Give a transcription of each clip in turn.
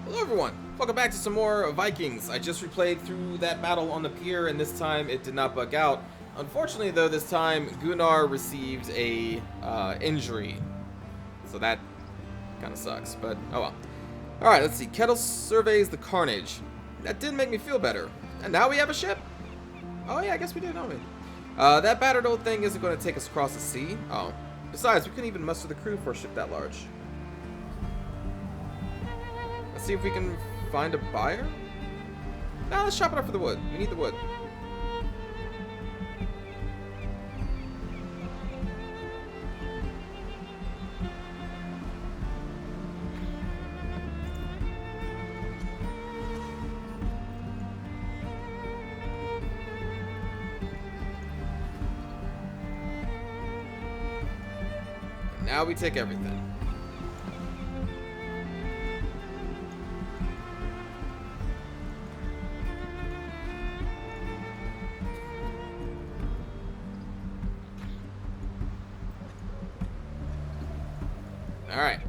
Hello everyone, welcome back to some more Vikings. I just replayed through that battle on the pier and this time it did not bug out. Unfortunately though, this time Gunnar received a injury. So that kind of sucks, but oh well. Alright, let's see. Kettle surveys the carnage. That did make me feel better. And now we have a ship? Oh yeah, I guess we do, don't we? That battered old thing isn't going to take us across the sea. Oh. Besides, we couldn't even muster the crew for a ship that large. Let's see if we can find a buyer. Now let's chop it up for the wood. We need the wood. Now we take everything. Alright.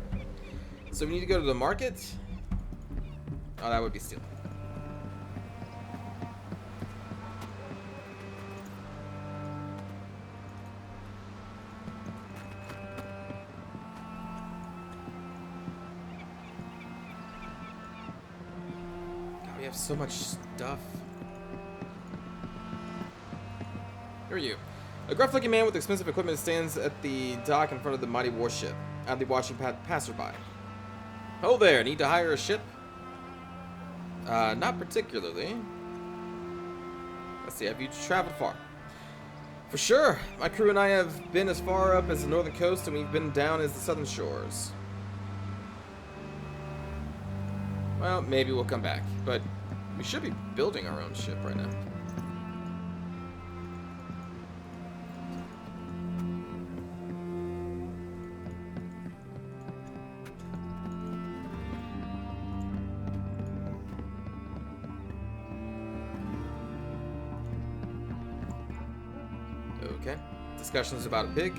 So we need to go to the market. Oh, that would be steel. God, we have so much stuff. Who are you? A gruff-looking man with expensive equipment stands at the dock in front of the mighty warship, idly watching passerby. Oh there, need to hire a ship? Not particularly. Let's see, have you traveled far? For sure. My crew and I have been as far up as the northern coast, and we've been down as the southern shores. Well, maybe we'll come back, but we should be building our own ship right now. Okay. Discussions about a pig.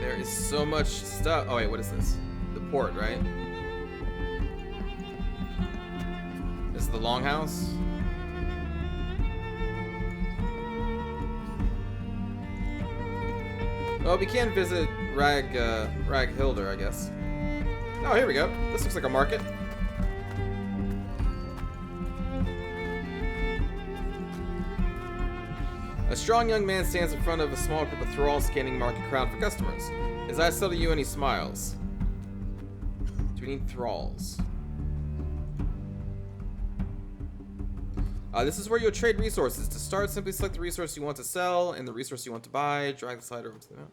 There is so much stuff. Oh wait, what is this? The port, right? This is the longhouse. Well, we can visit Raghilder, I guess. Oh, here we go. This looks like a market. A strong young man stands in front of a small group of thralls scanning market crowd for customers. His eyes settle you and he smiles. Do we need thralls? This is where you'll trade resources. To start, simply select the resource you want to sell and the resource you want to buy. Drag the slider over to the map.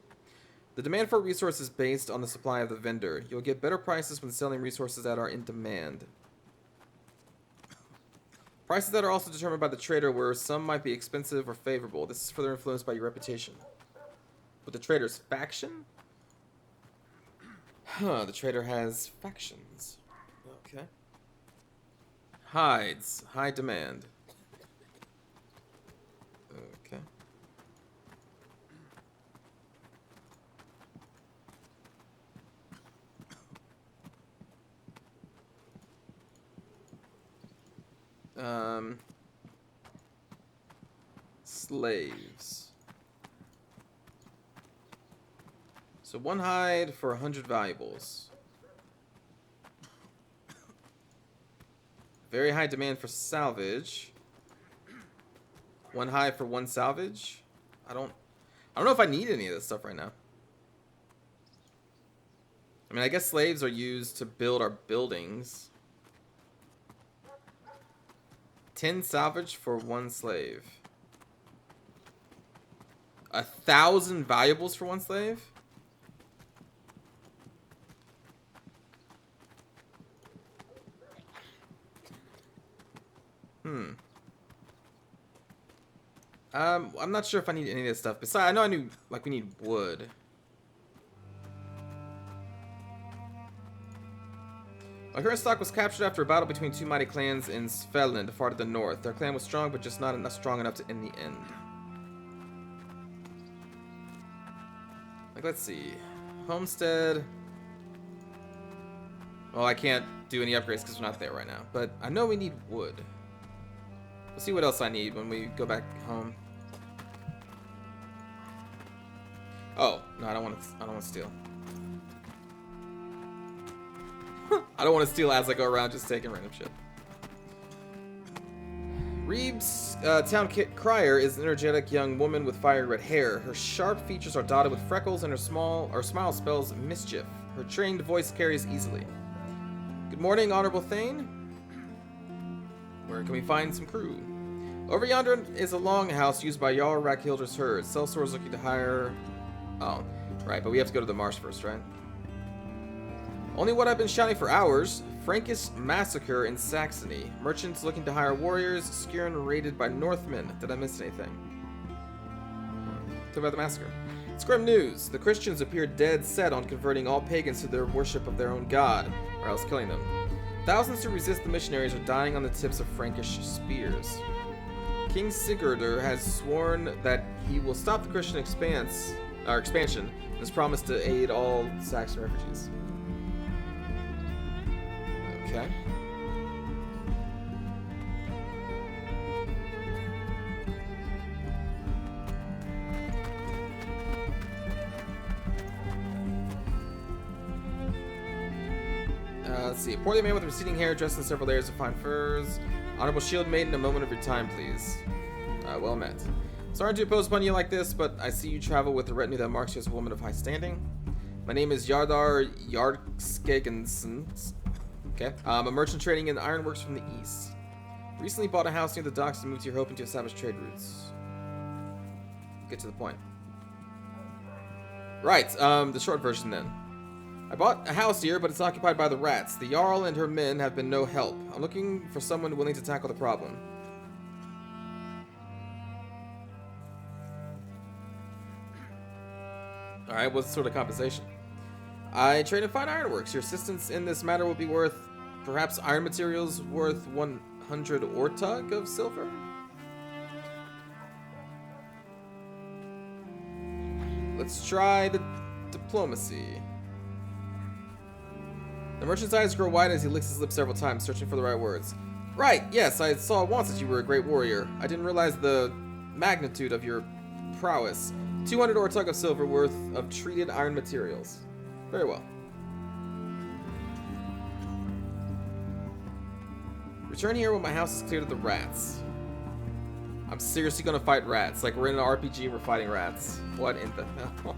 The demand for a resource is based on the supply of the vendor. You'll get better prices when selling resources that are in demand. Prices that are also determined by the trader, where some might be expensive or favorable. This is further influenced by your reputation. But the trader's faction? Huh, the trader has factions. Okay. Hides. High demand. Okay. Slaves. So one hide for 100 valuables. Very high demand for salvage. One hide for one salvage. I don't know if I need any of this stuff right now. I mean, I guess slaves are used to build our buildings. 10 salvage for one slave. 1,000 valuables for one slave? I'm not sure if I need any of this stuff. Besides, I know we need wood. My current stock was captured after a battle between two mighty clans in Svelland, far to the north. Their clan was strong, but just not enough strong enough to end the end. Like, let's see. Homestead. Well, I can't do any upgrades because we're not there right now. But I know we need wood. We'll see what else I need when we go back home. Oh, no, I don't want to steal. I don't want to steal as I go around just taking random shit. Reeves, town crier, is an energetic young woman with fiery red hair. Her sharp features are dotted with freckles, and her smile spells mischief. Her trained voice carries easily. Good morning, Honorable Thane. Where can we find some crew? Over yonder is a longhouse used by Jarl Rakhilder's herd. Sellsword is looking to hire... Oh, right, but we have to go to the marsh first, right? Only what I've been shouting for hours. Frankish massacre in Saxony. Merchants looking to hire warriors. Skiren raided by Northmen. Did I miss anything? Talk about the massacre. It's grim news. The Christians appear dead set on converting all pagans to their worship of their own god, or else killing them. Thousands who resist the missionaries are dying on the tips of Frankish spears. King Sigurdur has sworn that he will stop the Christian expansion and has promised to aid all Saxon refugees. Okay. Let's see. A portly man with receding hair, dressed in several layers of fine furs. Honorable shield maiden, a moment of your time, please. Well met. Sorry to impose upon you like this, but I see you travel with a retinue that marks you as a woman of high standing. My name is Yardar Yardskegensen. Okay. I'm a merchant trading in ironworks from the east. Recently bought a house near the docks and moved here hoping to establish trade routes. Get to the point. Right, the short version then. I bought a house here, but it's occupied by the rats. The Jarl and her men have been no help. I'm looking for someone willing to tackle the problem. Alright, what's the sort of compensation? I trade in fine ironworks. Your assistance in this matter will be worth, perhaps iron materials worth 100 ortug of silver? Let's try the diplomacy. The merchant's eyes grow wide as he licks his lips several times, searching for the right words. Right, yes, I saw once that you were a great warrior. I didn't realize the magnitude of your prowess. 200 ortug of silver worth of treated iron materials. Very well. Return here when my house is cleared of the rats. I'm seriously gonna fight rats. Like, we're in an RPG and we're fighting rats. What in the hell?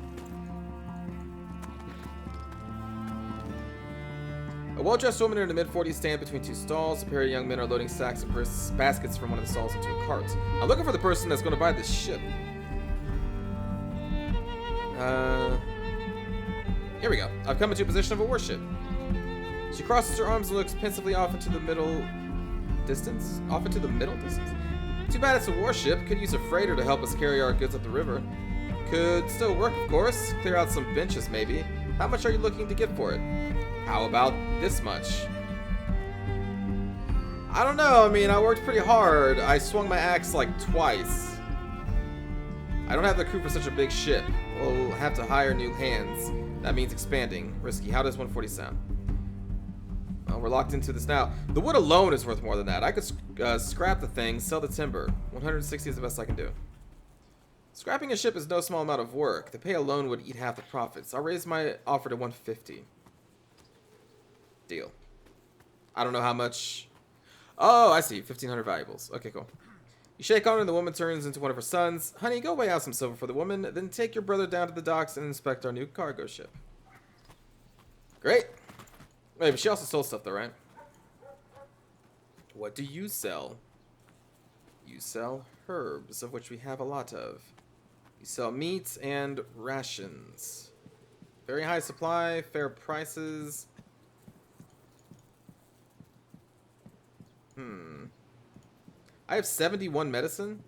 A well-dressed woman in the mid-40s stands between two stalls. A pair of young men are loading sacks of baskets from one of the stalls into a cart. I'm looking for the person that's going to buy this ship. Here we go. I've come into a position of a warship. She crosses her arms and looks pensively off into the middle distance. Too bad it's a warship. Could use a freighter to help us carry our goods up the river. Could still work, of course. Clear out some benches, maybe. How much are you looking to get for it? How about this much? I don't know. I mean, I worked pretty hard. I swung my axe like twice. I don't have the crew for such a big ship. We'll have to hire new hands. That means expanding. Risky. How does 140 sound? Well, we're locked into this now. The wood alone is worth more than that. I could scrap the thing, sell the timber. 160 is the best I can do. Scrapping a ship is no small amount of work. The pay alone would eat half the profits. I'll raise my offer to 150. Deal. I don't know how much. Oh, I see. 1,500 valuables. Okay, cool. You shake on her and the woman turns into one of her sons. Honey, go weigh out some silver for the woman, then take your brother down to the docks and inspect our new cargo ship. Great. Wait, but she also sold stuff though, right? What do you sell? You sell herbs, of which we have a lot of. You sell meat and rations. Very high supply, fair prices. I have 71 medicine.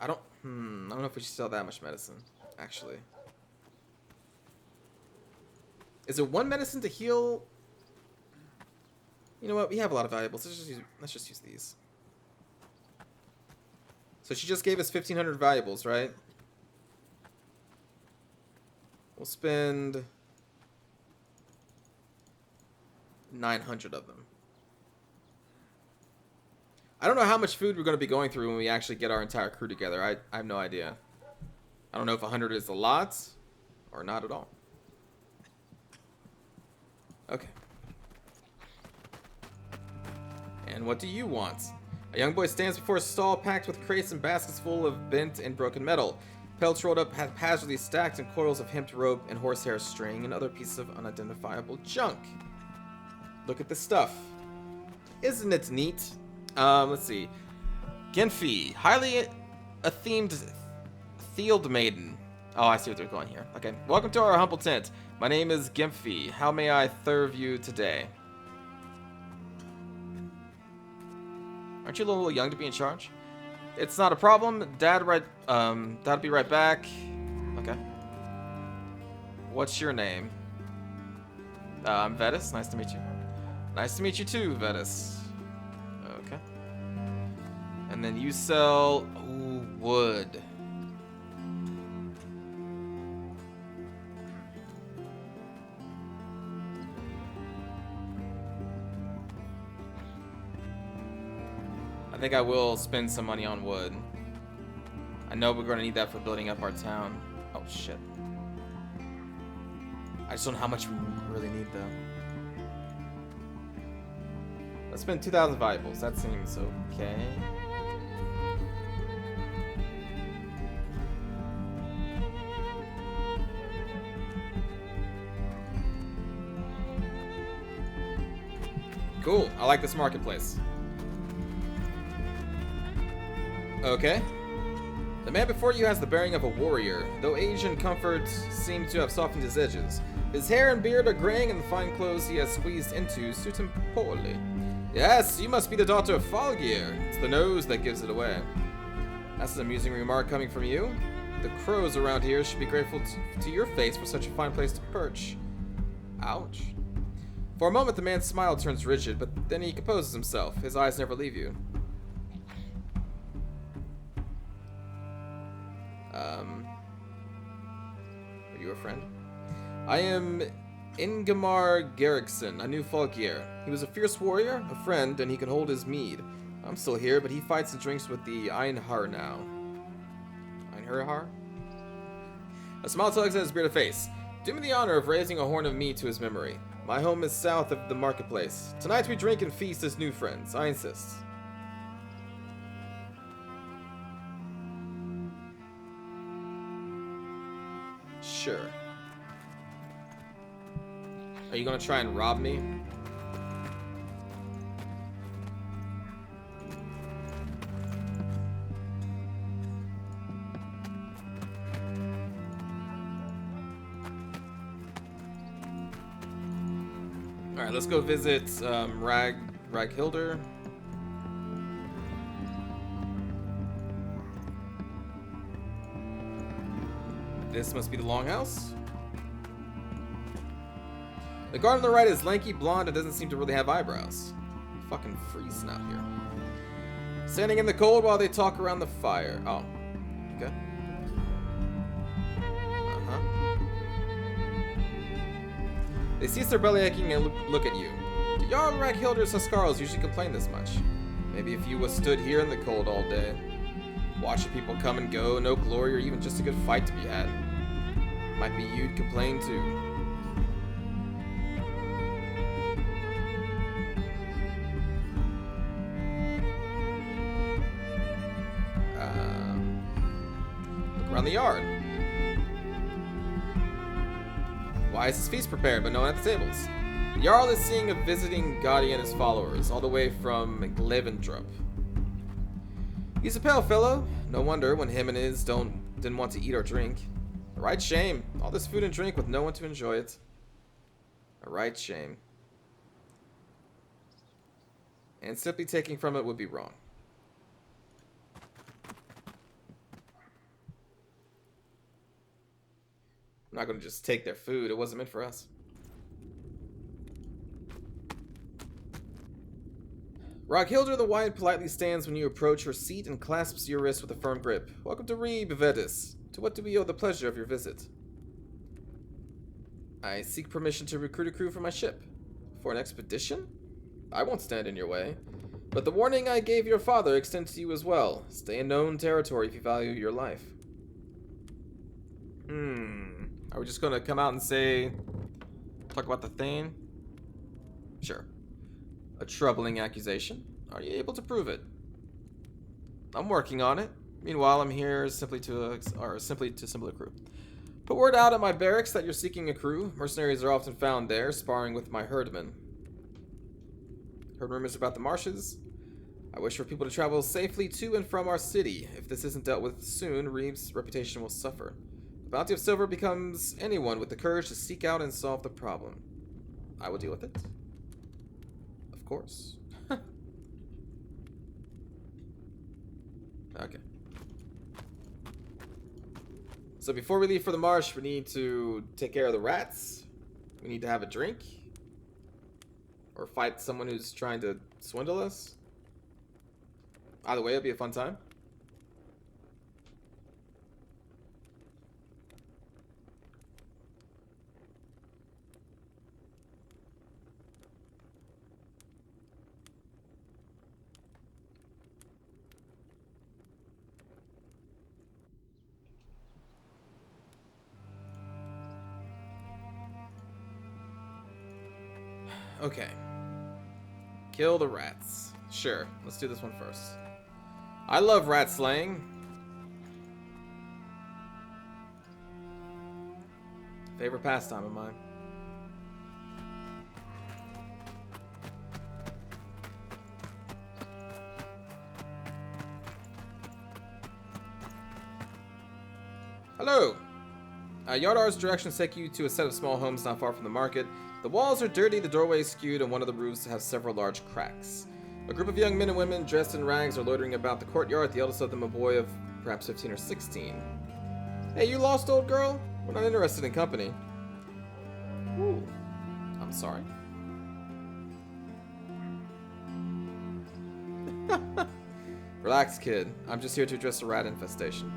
I don't know if we should sell that much medicine, actually. Is it one medicine to heal? You know what? We have a lot of valuables. Let's just use these. So she just gave us 1,500 valuables, right? We'll spend 900 of them. I don't know how much food we're going to be going through when we actually get our entire crew together. I have no idea. I don't know if 100 is a lot or not at all. Okay. And what do you want? A young boy stands before a stall packed with crates and baskets full of bent and broken metal. Pelts rolled up haphazardly stacked in coils of hemp rope and horsehair string and other pieces of unidentifiable junk. Look at this stuff. Isn't it neat? Let's see. Genfi, highly themed Field Maiden. Oh, I see what they're going here. Okay. Welcome to our humble tent. My name is Genfi. How may I serve you today? Aren't you a little young to be in charge? It's not a problem. Dad'll be right back. Okay. What's your name? I'm Vetus. Nice to meet you. Nice to meet you too, Vetus. Okay. And then you sell wood. I think I will spend some money on wood. I know we're going to need that for building up our town. Oh, shit. I just don't know how much we really need, though. Let's spend 2,000 valuables. That seems okay. Cool. I like this marketplace. Okay. The man before you has the bearing of a warrior, though age and comfort seem to have softened his edges. His hair and beard are graying, and the fine clothes he has squeezed into suit him poorly. Yes, you must be the daughter of Falgir. It's the nose that gives it away. That's an amusing remark coming from you. The crows around here should be grateful to your face for such a fine place to perch. Ouch. For a moment, the man's smile turns rigid, but then he composes himself. His eyes never leave you. Are you a friend? I am Ingemar Gerrickson, a new Falkir. He was a fierce warrior, a friend, and he can hold his mead. I'm still here, but he fights and drinks with the Einhar now. Einhar? A smile tugs at his bearded face. Do me the honor of raising a horn of mead to his memory. My home is south of the marketplace. Tonight we drink and feast as new friends. I insist. Sure. Are you gonna try and rob me? Alright, let's go visit Raghilder. This must be the longhouse. The guard on the right is lanky, blonde, and doesn't seem to really have eyebrows. Fucking freezing out here. Standing in the cold while they talk around the fire. Oh, okay. They cease their belly aching and look at you. Do Jarl Raghilder's Huskarls usually complain this much? Maybe if you was stood here in the cold all day, watching people come and go, no glory or even just a good fight to be had, might be you'd complain too. Look around the yard. Why is this feast prepared, but no one at the tables? The Jarl is seeing a visiting Gaudi and his followers, all the way from Glevendrup. He's a pale fellow. No wonder when him and his didn't want to eat or drink. A right shame. All this food and drink with no one to enjoy it. A right shame. And simply taking from it would be wrong. not gonna just take their food. It wasn't meant for us. Roghilder the White politely stands when you approach her seat and clasps your wrist with a firm grip. Welcome to Bevedis. To what do we owe the pleasure of your visit? I seek permission to recruit a crew for my ship. For an expedition? I won't stand in your way. But the warning I gave your father extends to you as well. Stay in known territory if you value your life. Are we just gonna come out and say... talk about the Thane? Sure. A troubling accusation. Are you able to prove it? I'm working on it. Meanwhile, I'm here simply to assemble a crew. Put word out at my barracks that you're seeking a crew. Mercenaries are often found there, sparring with my herdmen. Heard rumors about the marshes. I wish for people to travel safely to and from our city. If this isn't dealt with soon, Reeve's reputation will suffer. The bounty of silver becomes anyone with the courage to seek out and solve the problem. I will deal with it. Of course. Okay. So before we leave for the marsh, we need to take care of the rats. We need to have a drink. Or fight someone who's trying to swindle us. Either way, it'll be a fun time. Okay. Kill the rats. Sure, let's do this one first. I love rat slaying. Favorite pastime of mine. Hello. Yardar's directions take you to a set of small homes not far from the market. The walls are dirty, the doorway is skewed, and one of the roofs has several large cracks. A group of young men and women dressed in rags are loitering about the courtyard, the eldest of them a boy of perhaps 15 or 16. Hey, you lost, old girl? We're not interested in company. Ooh. I'm sorry. Relax, kid. I'm just here to address a rat infestation.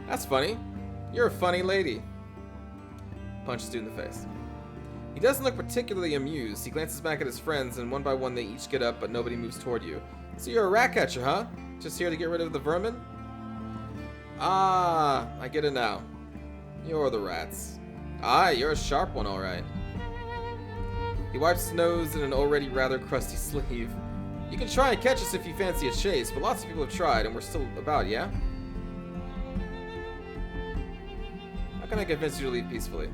That's funny. You're a funny lady. Punches dude in the face. He doesn't look particularly amused. He glances back at his friends, and one by one they each get up, but nobody moves toward you. So you're a rat catcher, huh? Just here to get rid of the vermin? Ah, I get it now. You're the rats. Ah, you're a sharp one, all right. He wipes his nose in an already rather crusty sleeve. You can try and catch us if you fancy a chase, but lots of people have tried, and we're still about, yeah? How can I convince you to leave peacefully?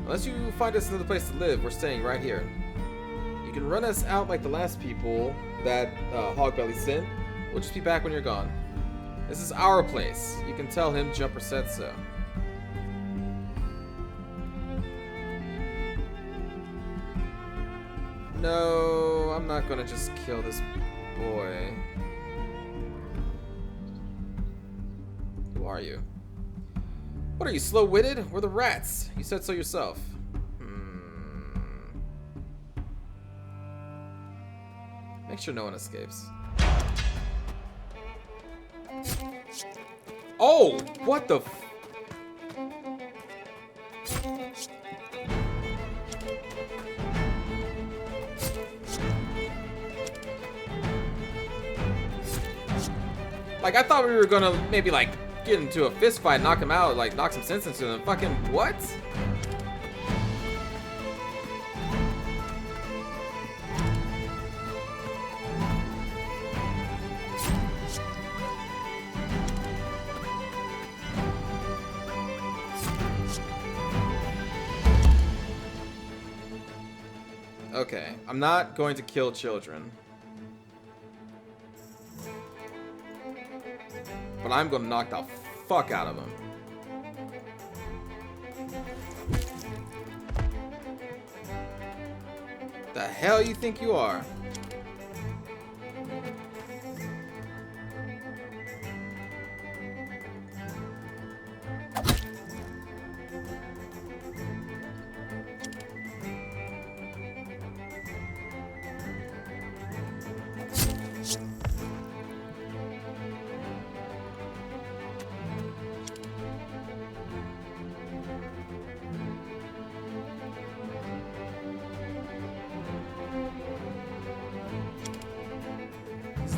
Unless you find us another place to live, we're staying right here. You can run us out like the last people that Hogbelly sent. We'll just be back when you're gone. This is our place. You can tell him Jumper said so. No, I'm not gonna just kill this boy. Who are you? What are you, slow-witted? We're the rats. You said so yourself. Make sure no one escapes. Oh! What the f... Like, I thought we were gonna maybe, like, get into a fist fight, knock him out, like, knock some sense into him. Fucking what? Okay, I'm not going to kill children. But I'm gonna knock the fuck out of him. The hell you think you are?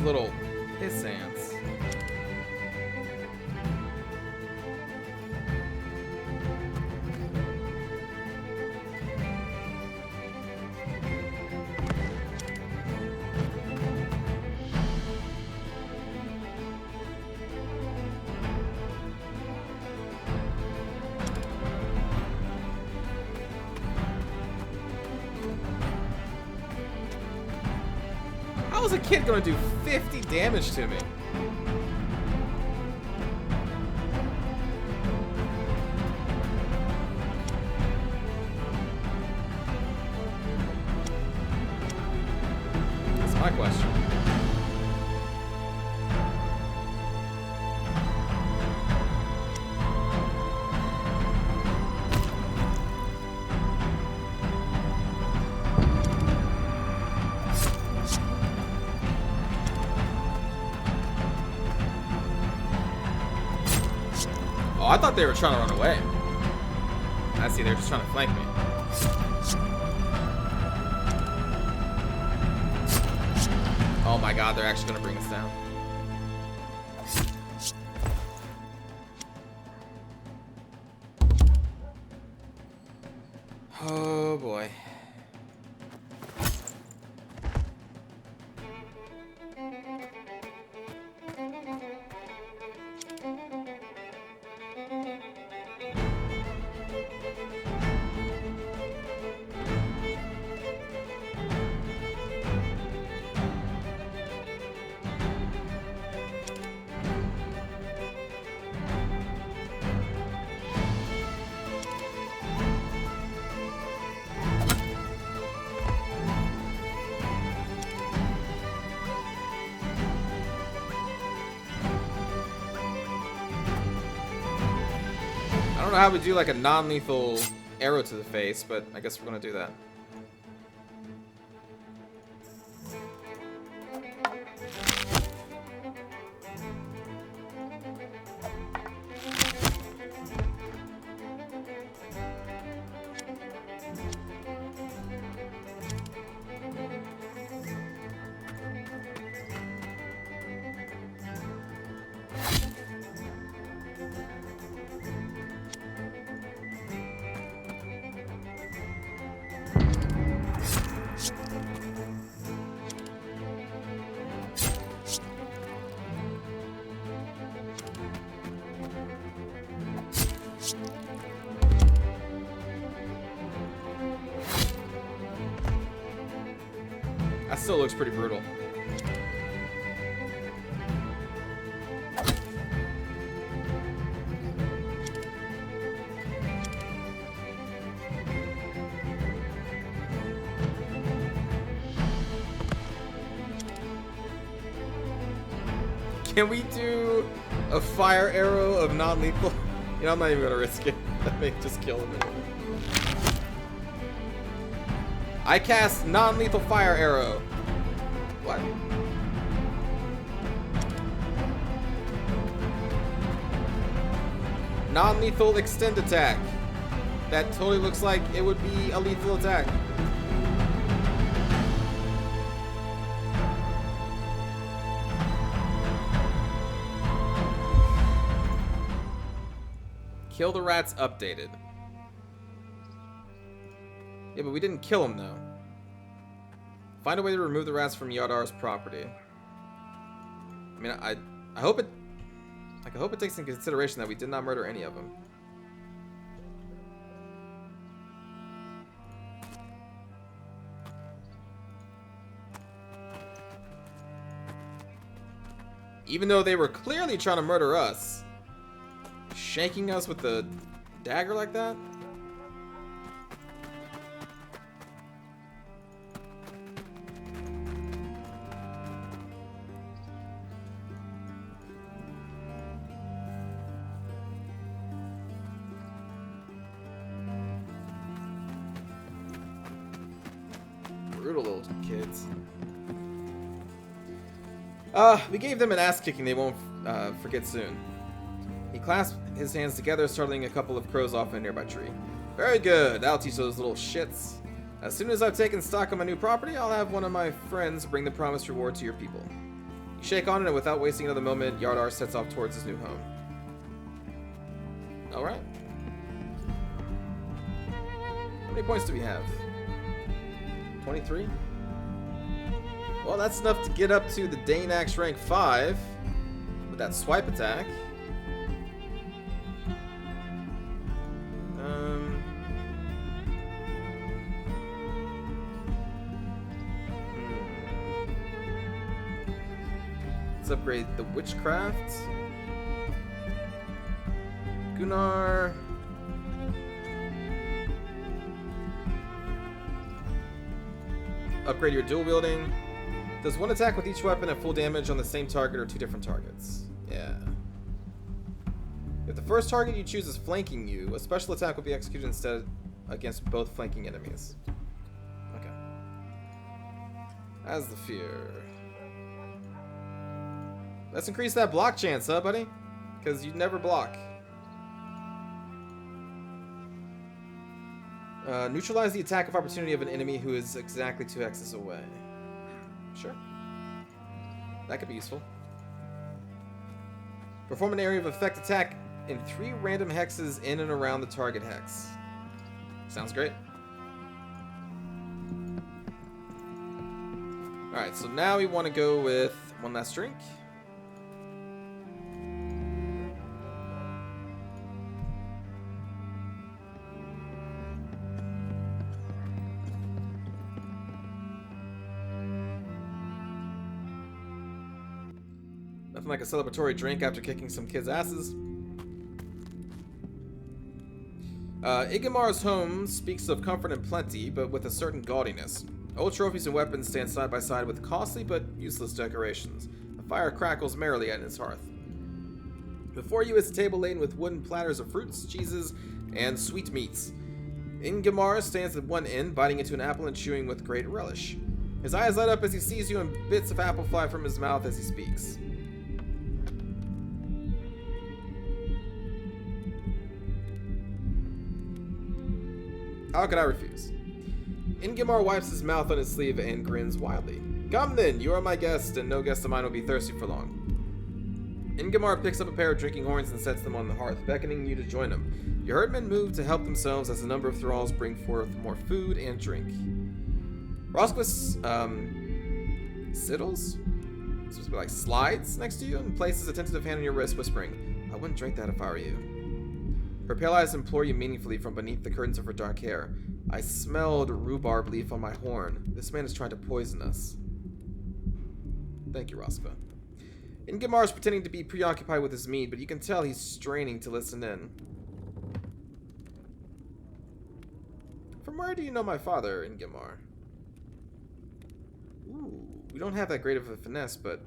little piss ants. How is a kid gonna do 50 damage to me? That's my question. Oh, I thought they were trying to run away. I see, they're just trying to flank me. Oh my god, they're actually gonna bring us down. Oh boy. I don't know how we do like a non-lethal arrow to the face, but I guess we're gonna do that. That still looks pretty brutal. Can we do a fire arrow of non-lethal? You know, I'm not even gonna risk it. That may just kill him anyway. I cast non-lethal fire arrow. What? Non-lethal extend attack. That totally looks like it would be a lethal attack. Kill the rats updated. Yeah, but we didn't kill him though. Find a way to remove the rats from Yadar's property. I mean, I hope it takes into consideration that we did not murder any of them. Even though they were clearly trying to murder us, shanking us with the dagger like that? Brutal little kids. We gave them an ass kicking they won't forget soon. He clasped his hands together, startling a couple of crows off in a nearby tree. Very good. That'll teach those little shits. As soon as I've taken stock on my new property, I'll have one of my friends bring the promised reward to your people. Shake on it, and without wasting another moment, Yardar sets off towards his new home. Alright. How many points do we have? 23? Well, that's enough to get up to the Danax rank 5 with that swipe attack. Let's upgrade the Witchcraft. Gunnar. Upgrade your dual wielding. Does one attack with each weapon have full damage on the same target or two different targets? Yeah. If the first target you choose is flanking you, a special attack will be executed instead against both flanking enemies. Okay. As the fear. Let's increase that block chance, huh, buddy? Because you'd never block. Neutralize the attack of opportunity of an enemy who is exactly 2 hexes away. Sure. That could be useful. Perform an area of effect attack in 3 random hexes in and around the target hex. Sounds great. Alright, so now we want to go with one last drink. Nothing like a celebratory drink after kicking some kids' asses. Igamar's home speaks of comfort and plenty, but with a certain gaudiness. Old trophies and weapons stand side by side with costly but useless decorations. A fire crackles merrily at his hearth. Before you is a table laden with wooden platters of fruits, cheeses, and sweet meats. Ingamar stands at one end, biting into an apple and chewing with great relish. His eyes light up as he sees you, and bits of apple fly from his mouth as he speaks. How could I refuse? Ingamar wipes his mouth on his sleeve and grins wildly. Come then, you are my guest, and no guest of mine will be thirsty for long. Ingamar picks up a pair of drinking horns and sets them on the hearth, beckoning you to join him. Your herdmen move to help themselves as a number of thralls bring forth more food and drink. Rosquist, siddles? Supposed to be like slides next to you and places a tentative hand on your wrist, whispering, I wouldn't drink that if I were you. Her pale eyes implore you meaningfully from beneath the curtains of her dark hair. I smelled rhubarb leaf on my horn. This man is trying to poison us. Thank you, Rospa. Ingamar is pretending to be preoccupied with his mead, but you can tell he's straining to listen in. From where do you know my father, Ingamar? Ooh, we don't have that great of a finesse, but...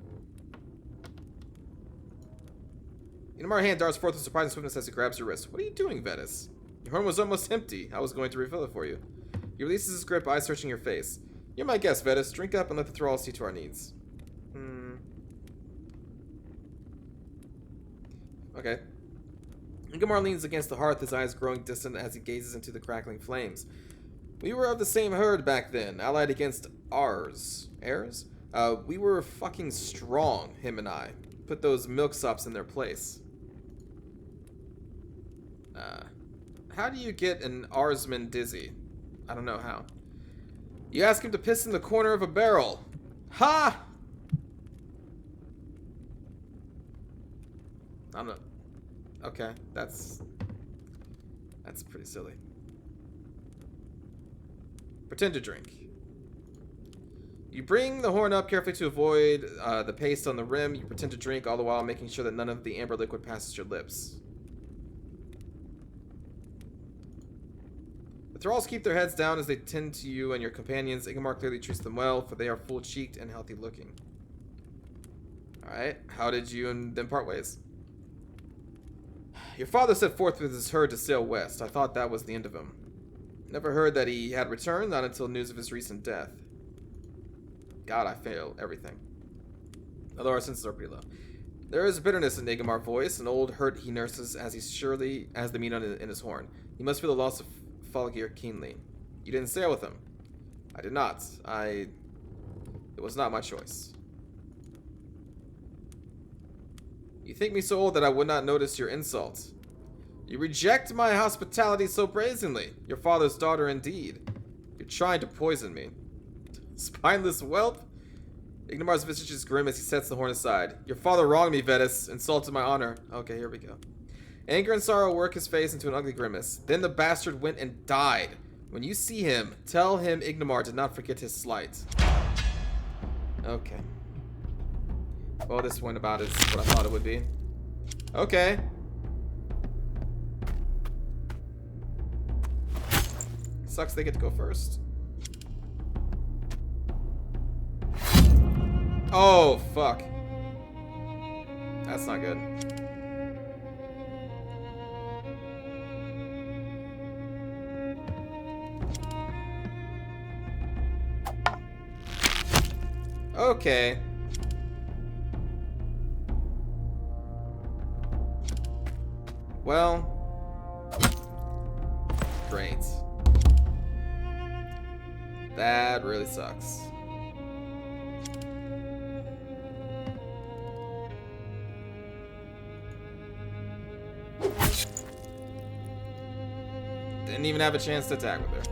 Ingamar's hand darts forth with surprising swiftness as he grabs your wrist. What are you doing, Vetus? Your horn was almost empty. I was going to refill it for you. He releases his grip, eyes searching your face. You're my guest, Vetus. Drink up and let the thralls see to our needs. Okay. Ingamar leans against the hearth, his eyes growing distant as he gazes into the crackling flames. We were of the same herd back then, allied against ours. Heirs? We were fucking strong, him and I. Put those milksops in their place. How do you get an Arsman dizzy? I don't know how. You ask him to piss in the corner of a barrel. Ha! I don't know. Okay, that's pretty silly. Pretend to drink. You bring the horn up carefully to avoid the paste on the rim. You pretend to drink, all the while making sure that none of the amber liquid passes your lips. The thralls keep their heads down as they tend to you and your companions. Ingamar clearly treats them well, for they are full-cheeked and healthy-looking. Alright, how did you and them part ways? Your father set forth with his herd to sail west. I thought that was the end of him. Never heard that he had returned, not until news of his recent death. God, I fail everything. Although our senses are pretty low. There is bitterness in Ingamar's voice, an old hurt he nurses as he surely has the meat in his horn. He must feel the loss of Falgir keenly. You didn't sail with him. I did not. It was not my choice. You think me so old that I would not notice your insults. You reject my hospitality so brazenly. Your father's daughter indeed. You're trying to poison me. Spineless whelp? Ignimar's visage is grim as he sets the horn aside. Your father wronged me, Vetus. Insulted my honor. Okay, here we go. Anger and sorrow work his face into an ugly grimace. Then the bastard went and died. When you see him, tell him Ignimar did not forget his slight. Okay. Well, this went about as what I thought it would be. Okay. Sucks they get to go first. Oh, fuck. That's not good. Okay. Well. Great. That really sucks. Didn't even have a chance to attack with her.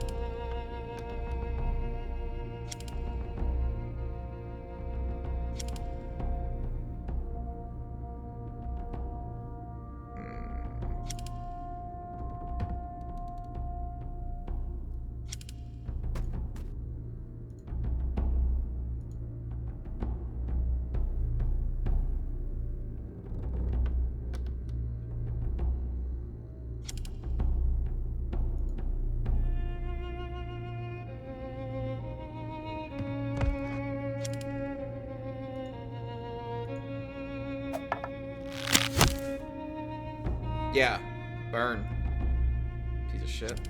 Yeah, burn. Piece of shit.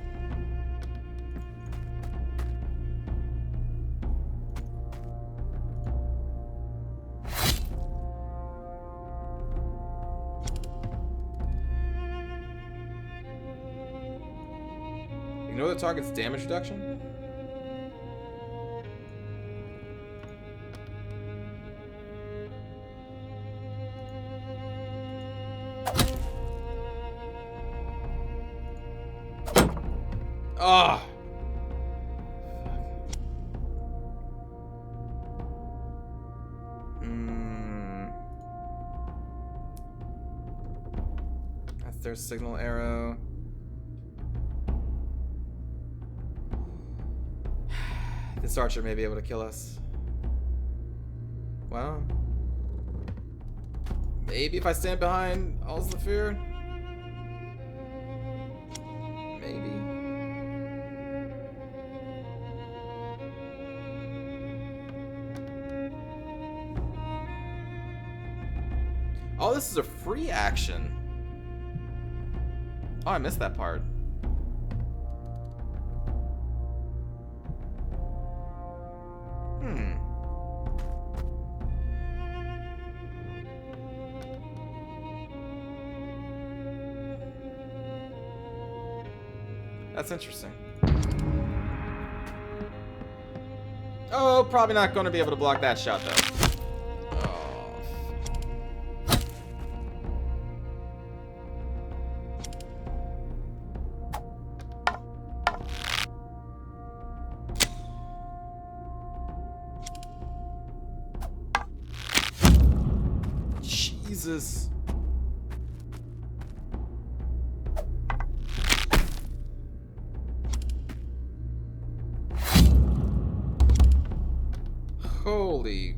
Ignore the target's damage reduction? Oh. That's their signal arrow. This archer may be able to kill us. Well, maybe if I stand behind Alzlafir. Maybe. Oh, this is a free action. Oh, I missed that part. That's interesting. Oh, probably not going to be able to block that shot, though. Oh. Jesus. Holy.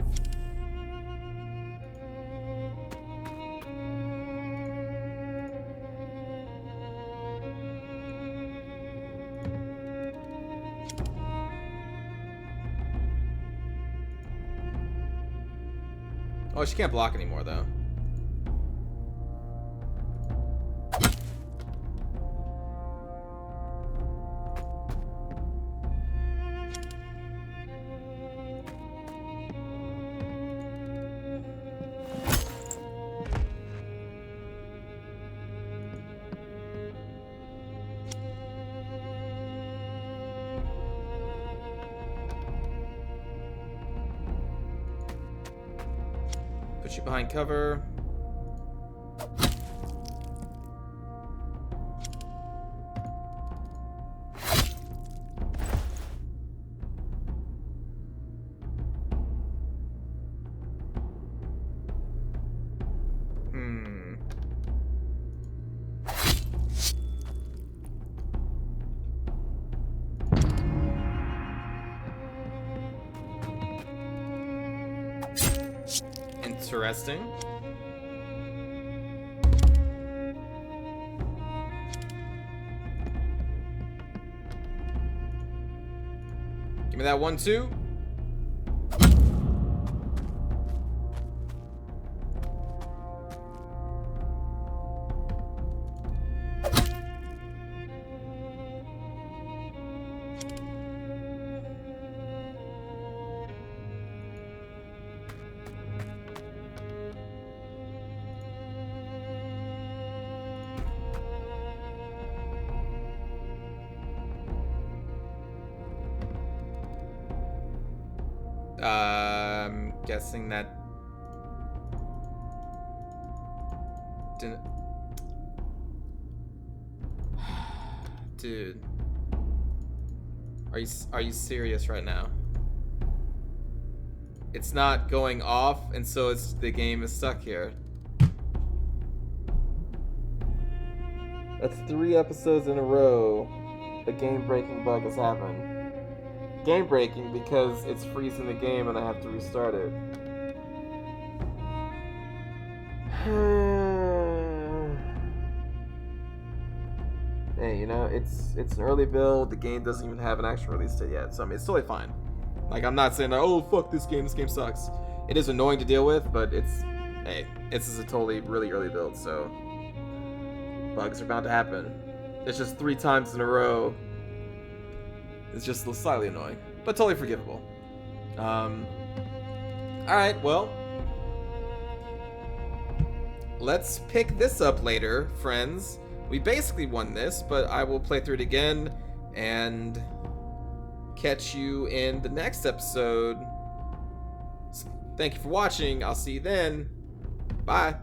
Oh, she can't block anymore, though. Put you behind cover. Interesting. Give me that 1-2. I'm guessing that didn't. Dude, are you serious right now? It's not going off, and so the game is stuck here. That's 3 episodes in a row. A game-breaking bug has happened. Game breaking because it's freezing the game and I have to restart it. Hey, you know, it's an early build. The game doesn't even have an actual release date yet, so I mean, it's totally fine. Like, I'm not saying, oh fuck this game sucks. It is annoying to deal with, but hey, this is a totally really early build, so bugs are bound to happen. It's just 3 times in a row. It's just slightly annoying, but totally forgivable. Alright, well, let's pick this up later, friends. We basically won this, but I will play through it again and catch you in the next episode. Thank you for watching. I'll see you then. Bye.